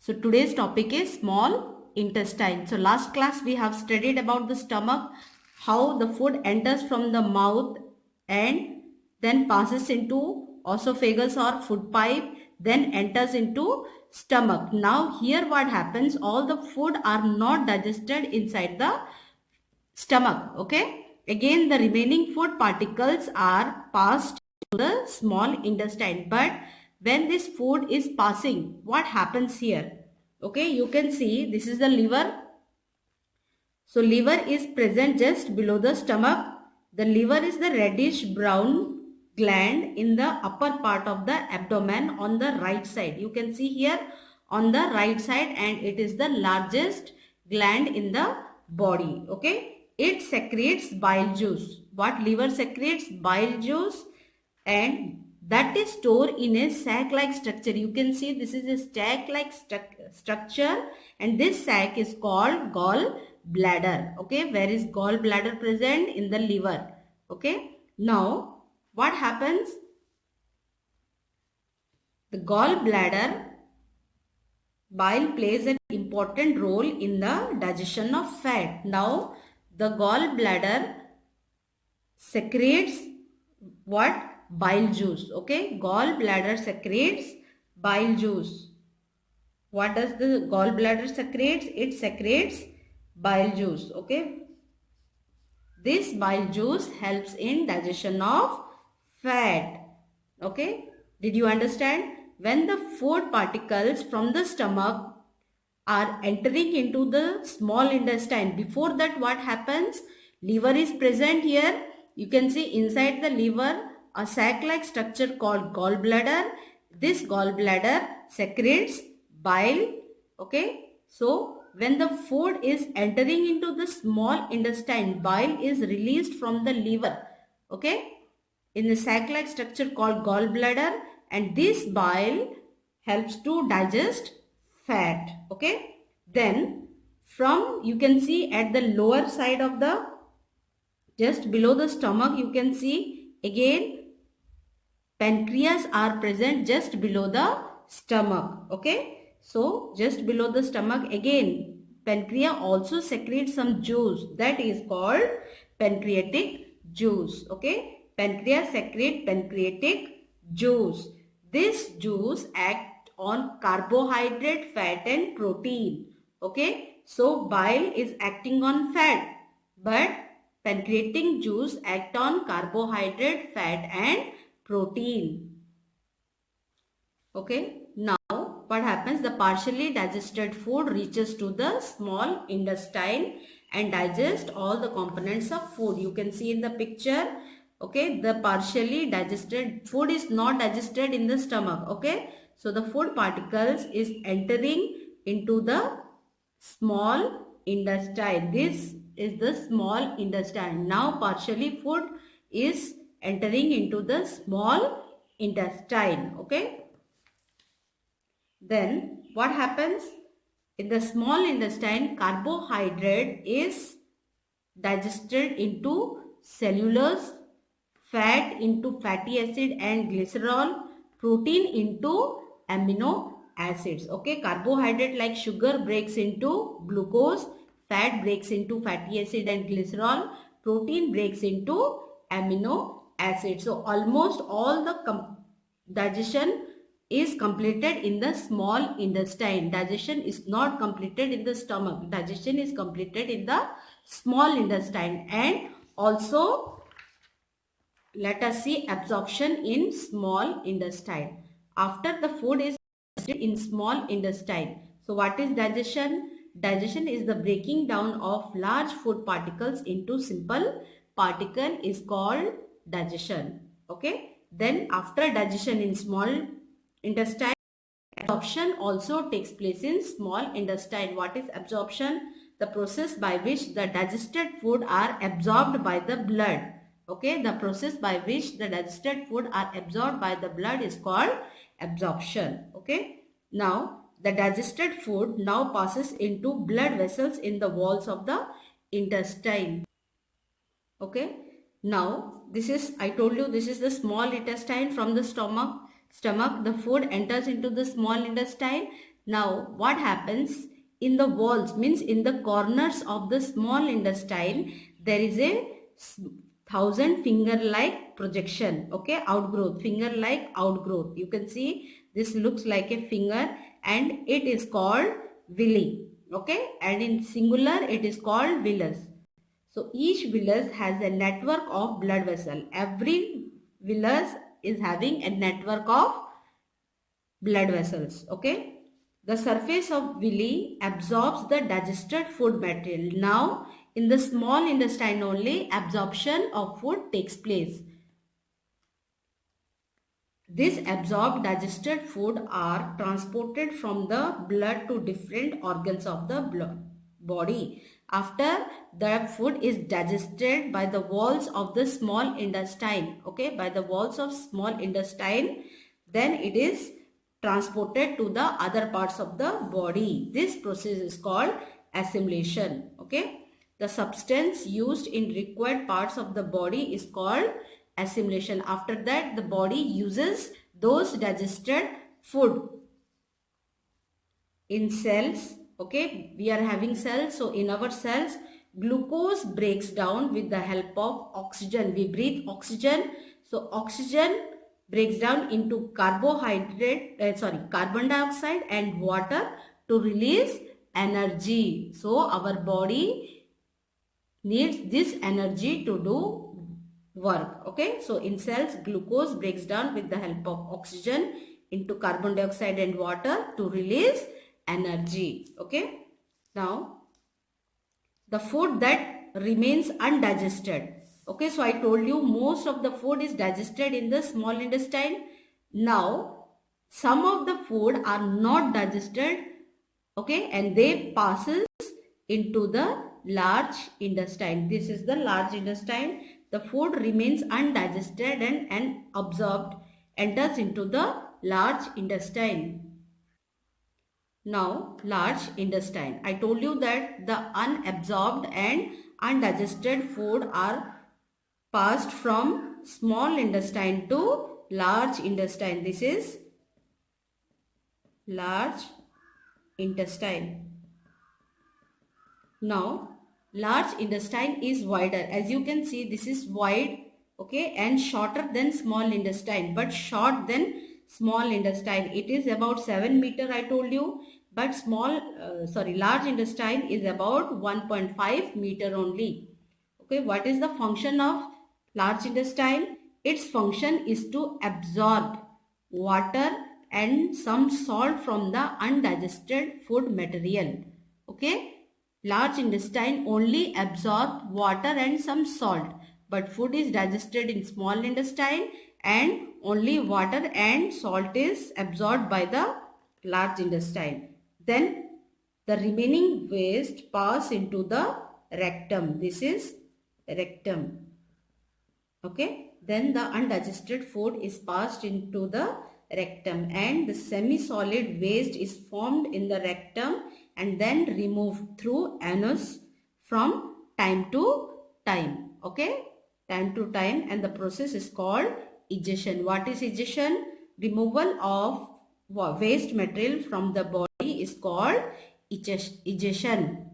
So today's topic is small intestine. So last class we have studied about the stomach, how the food enters from the mouth and then passes into esophagus or food pipe, then enters into stomach. Now here what happens, all the food are not digested inside the stomach. Okay. Again the remaining food particles are passed to the small intestine. But when this food is passing, what happens here? Okay, you can see this is the liver. So liver is present just below the stomach. The liver is the reddish brown gland in the upper part of the abdomen on the right side. You can see here on the right side, and it is the largest gland in the body. Okay, it secretes bile juice. What liver secretes? Bile juice, and that is stored in a sac-like structure. You can see this is a sac-like structure, and this sac is called gallbladder. Okay, where is gallbladder present? In the liver. Okay, now what happens? The gallbladder bile plays an important role in the digestion of fat. Now the gallbladder secretes what? Bile juice. Okay, gallbladder secretes bile juice. What does the gallbladder secretes? It secretes bile juice. Okay, this bile juice helps in digestion of fat. Okay, did you understand? When the food particles from the stomach are entering into the small intestine, before that what happens? Liver is present here. You can see inside the liver a sac-like structure called gallbladder. This gallbladder secretes bile. Okay, so when the food is entering into the small intestine, bile is released from the liver. Okay, in the sac-like structure called gallbladder, and this bile helps to digest fat. Okay, then from, you can see at the lower side of the, just below the stomach, you can see again pancreas are present just below the stomach. Okay, so just below the stomach again pancreas also secretes some juice, that is called pancreatic juice. Okay, pancreas secrete pancreatic juice. This juice act on carbohydrate, fat and protein. Okay, so bile is acting on fat, but pancreatic juice act on carbohydrate, fat and protein. Okay, now what happens? The partially digested food reaches to the small intestine and digest all the components of food. You can see in the picture. Okay, the partially digested food is not digested in the stomach. Okay, so the food particles is entering into the small intestine. This is the small intestine. Now partially food is entering into the small intestine. Okay, then what happens? In the small intestine, carbohydrate is digested into cellulose, fat into fatty acid and glycerol, protein into amino acids. Okay, carbohydrate like sugar breaks into glucose, fat breaks into fatty acid and glycerol, protein breaks into amino acids. So almost all the digestion is completed in the small intestine. Digestion is not completed in the stomach. Digestion is completed in the small intestine. And also let us see absorption in small intestine. After the food is digested in small intestine. So what is digestion? Digestion is the breaking down of large food particles into simple particle is called digestion. Okay. Then after digestion in small intestine, absorption also takes place in small intestine. What is absorption? The process by which the digested food are absorbed by the blood. Okay, the process by which the digested food are absorbed by the blood is called absorption. Okay, now the digested food now passes into blood vessels in the walls of the intestine. Okay, now this is, I told you, this is the small intestine. From the stomach the food enters into the small intestine, Now what happens in the walls, means in the corners of the small intestine, there is a thousand finger like projection, okay, outgrowth, finger like outgrowth. You can see this looks like a finger and it is called villi, okay, and in singular it is called villus. So each villus has a network of blood vessel. Every villus is having a network of blood vessels, okay. The surface of villi absorbs the digested food material. Now in the small intestine only absorption of food takes place. This absorbed digested food are transported from the blood to different organs of the body. After the food is digested by the walls of the small intestine, okay, by the walls of small intestine, then it is transported to the other parts of the body. This process is called assimilation, okay. The substance used in required parts of the body is called assimilation. After that, the body uses those digested food. In cells, okay, we are having cells. So in our cells, glucose breaks down with the help of oxygen. We breathe oxygen. So oxygen breaks down into carbon dioxide and water to release energy. So our body needs this energy to do work, okay. So in cells, glucose breaks down with the help of oxygen into carbon dioxide and water to release energy, okay. Now the food that remains undigested, okay, so I told you most of the food is digested in the small intestine. Now some of the food are not digested, okay, and they passes into the large intestine. This is the large intestine. The food remains undigested and absorbed, enters into the large intestine. Now large intestine. I told you that the unabsorbed and undigested food are passed from small intestine to large intestine. This is large intestine. Now large intestine is wider. As you can see, this is wide, okay, and shorter than small intestine, but short than small intestine. It is about 7 meter, I told you, but large intestine is about 1.5 meter only. Okay, what is the function of large intestine? Its function is to absorb water and some salt from the undigested food material, okay. Large intestine only absorbs water and some salt, but food is digested in small intestine and only water and salt is absorbed by the large intestine. Then the remaining waste pass into the rectum. This is rectum, okay. Then the undigested food is passed into the rectum and the semi-solid waste is formed in the rectum and then removed through anus from time to time, okay, time to time, and the process is called egestion. What is egestion? Removal of waste material from the body is called egestion.